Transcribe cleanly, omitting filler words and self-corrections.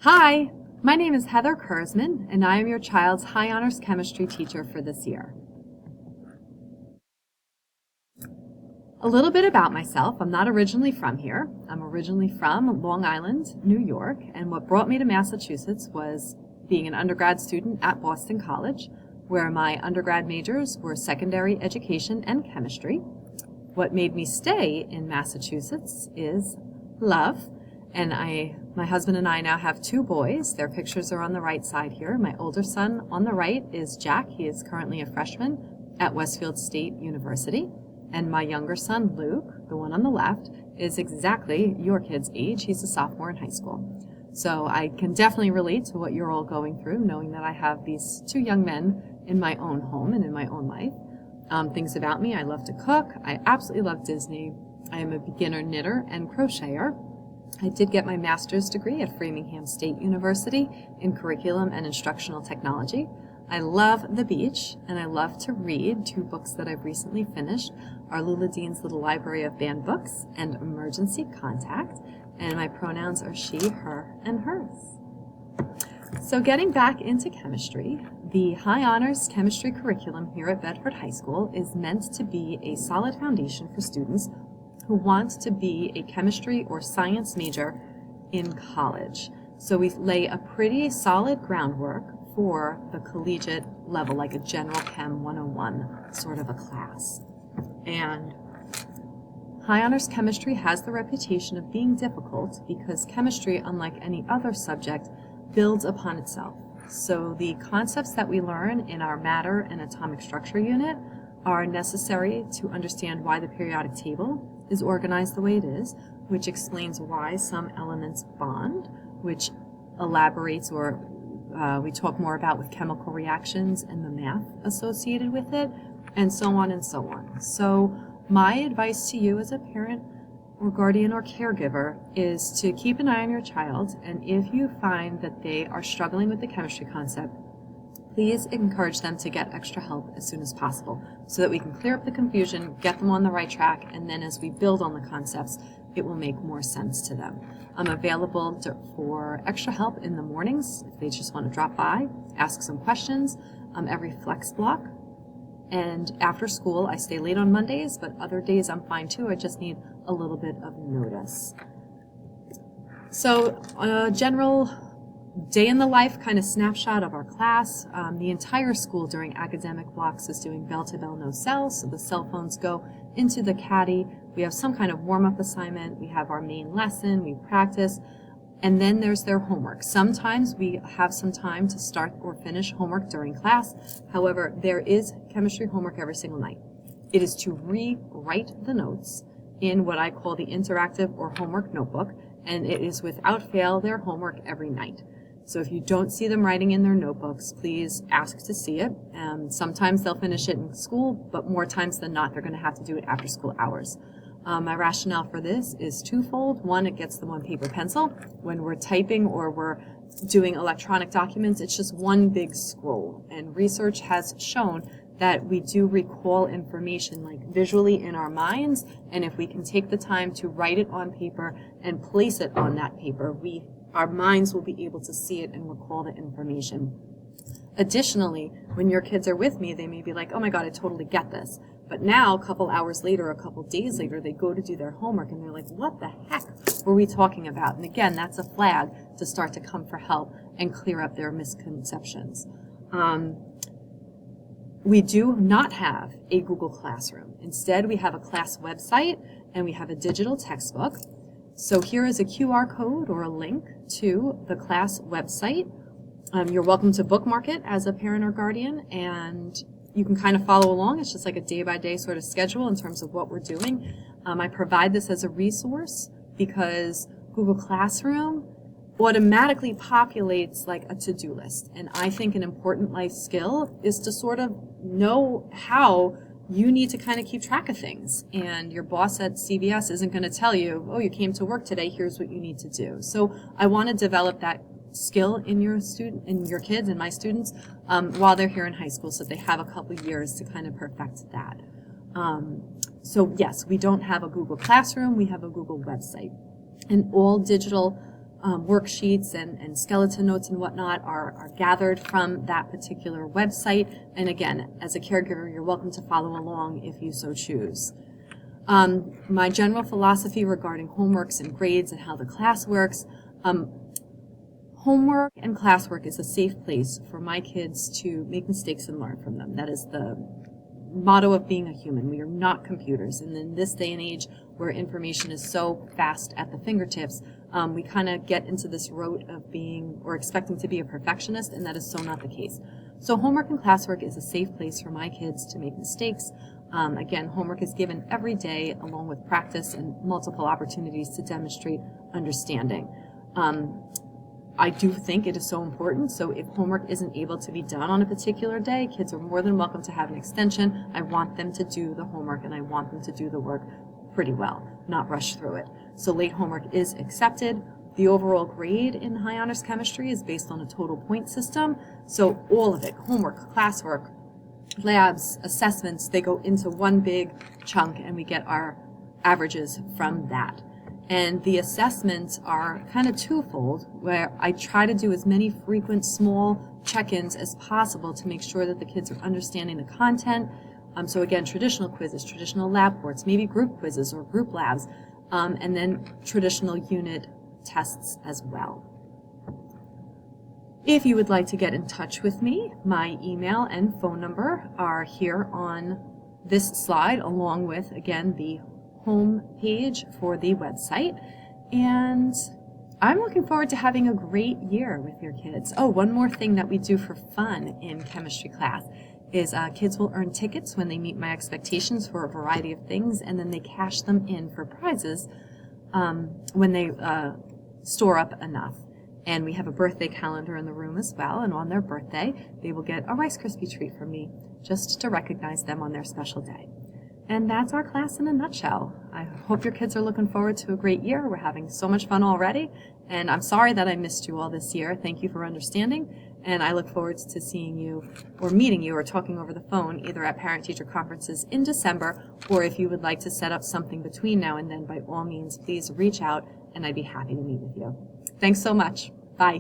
Hi, my name is Heather Kurzman, and I am your child's High Honors Chemistry teacher for this year. A little bit about myself. I'm not originally from here. I'm originally from Long Island, New York, and what brought me to Massachusetts was being an undergrad student at Boston College, where my undergrad majors were secondary education and chemistry. What made me stay in Massachusetts is love. And my husband and I now have two boys. Their pictures are on the right side here. My older son on the right is Jack. He is currently a freshman at Westfield State University. And my younger son, Luke, the one on the left, is exactly your kid's age. He's a sophomore in high school. So I can definitely relate to what you're all going through, knowing that I have these two young men in my own home and in my own life. Things about me: I love to cook. I absolutely love Disney. I am a beginner knitter and crocheter. I did get my master's degree at Framingham State University in curriculum and instructional technology. I love the beach, and I love to read. Two books that I've recently finished are Lula Dean's Little Library of Banned Books and Emergency Contact, and my pronouns are she, her, and hers. So getting back into chemistry, the High Honors Chemistry curriculum here at Bedford High School is meant to be a solid foundation for students who want to be a chemistry or science major in college. So we lay a pretty solid groundwork for the collegiate level, like a General Chem 101 sort of a class. And High Honors Chemistry has the reputation of being difficult because chemistry, unlike any other subject, builds upon itself. So the concepts that we learn in our matter and atomic structure unit are necessary to understand why the periodic table is organized the way it is, which explains why some elements bond, which elaborates or we talk more about with chemical reactions and the math associated with it, and so on and so on. So my advice to you as a parent or guardian or caregiver is to keep an eye on your child, and if you find that they are struggling with the chemistry concept, please encourage them to get extra help as soon as possible so that we can clear up the confusion, get them on the right track, and then as we build on the concepts, it will make more sense to them. I'm available for extra help in the mornings if they just want to drop by, ask some questions, every flex block. And after school, I stay late on Mondays, but other days I'm fine too. I just need a little bit of notice. So general day in the life kind of snapshot of our class. The entire school during academic blocks is doing bell-to-bell no cell, so the cell phones go into the caddy. We have some kind of warm-up assignment. We have our main lesson. We practice. And then there's their homework. Sometimes we have some time to start or finish homework during class. However, there is chemistry homework every single night. It is to rewrite the notes in what I call the interactive or homework notebook, and it is without fail their homework every night. So if you don't see them writing in their notebooks, please ask to see it. Sometimes they'll finish it in school, but more times than not, they're going to have to do it after school hours. My rationale for this is twofold. One, it gets them on paper pencil. When we're typing or we're doing electronic documents, it's just one big scroll. And research has shown that we do recall information like visually in our minds, and if we can take the time to write it on paper and place it on that paper, our minds will be able to see it and recall the information. Additionally, when your kids are with me, they may be like, oh my God, I totally get this. But now, a couple hours later, a couple days later, they go to do their homework and they're like, what the heck were we talking about? And again, that's a flag to start to come for help and clear up their misconceptions. We do not have a Google Classroom. Instead, we have a class website and we have a digital textbook. So here is a QR code or a link to the class website. You're welcome to bookmark it as a parent or guardian, and you can kind of follow along. It's just like a day-by-day sort of schedule in terms of what we're doing. I provide this as a resource because Google Classroom automatically populates like a to-do list. And I think an important life skill is to sort of know how you need to kind of keep track of things. And your boss at CVS isn't going to tell you, oh, you came to work today, here's what you need to do. So I want to develop that skill in your kids and my students while they're here in high school, so they have a couple years to kind of perfect that. So yes, we don't have a Google Classroom, we have a Google website. And all digital worksheets and skeleton notes and whatnot are gathered from that particular website. And again, as a caregiver, you're welcome to follow along if you so choose. My general philosophy regarding homeworks and grades and how the class works. Homework and classwork is a safe place for my kids to make mistakes and learn from them. That is the motto of being a human. We are not computers. And in this day and age where information is so fast at the fingertips, we kind of get into this rote of being or expecting to be a perfectionist, and that is so not the case. So homework and classwork is a safe place for my kids to make mistakes. Again, homework is given every day along with practice and multiple opportunities to demonstrate understanding. I do think it is so important, so if homework isn't able to be done on a particular day, kids are more than welcome to have an extension. I want them to do the homework and I want them to do the work pretty well, not rush through it. So late homework is accepted. The overall grade in high honors chemistry is based on a total point system, so all of it, homework, classwork, labs, assessments, they go into one big chunk and we get our averages from that. And the assessments are kind of twofold, where I try to do as many frequent small check-ins as possible to make sure that the kids are understanding the content. So again, traditional quizzes, traditional lab reports, maybe group quizzes or group labs, and then traditional unit tests as well. If you would like to get in touch with me, my email and phone number are here on this slide, along with, again, the home page for the website. And I'm looking forward to having a great year with your kids. Oh, one more thing that we do for fun in chemistry class is kids will earn tickets when they meet my expectations for a variety of things, and then they cash them in for prizes when they store up enough. And we have a birthday calendar in the room as well, and on their birthday, they will get a Rice Krispie treat from me just to recognize them on their special day. And that's our class in a nutshell. I hope your kids are looking forward to a great year. We're having so much fun already, and I'm sorry that I missed you all this year. Thank you for understanding, and I look forward to seeing you or meeting you or talking over the phone either at parent-teacher conferences in December, or if you would like to set up something between now and then, by all means, please reach out, and I'd be happy to meet with you. Thanks so much. Bye.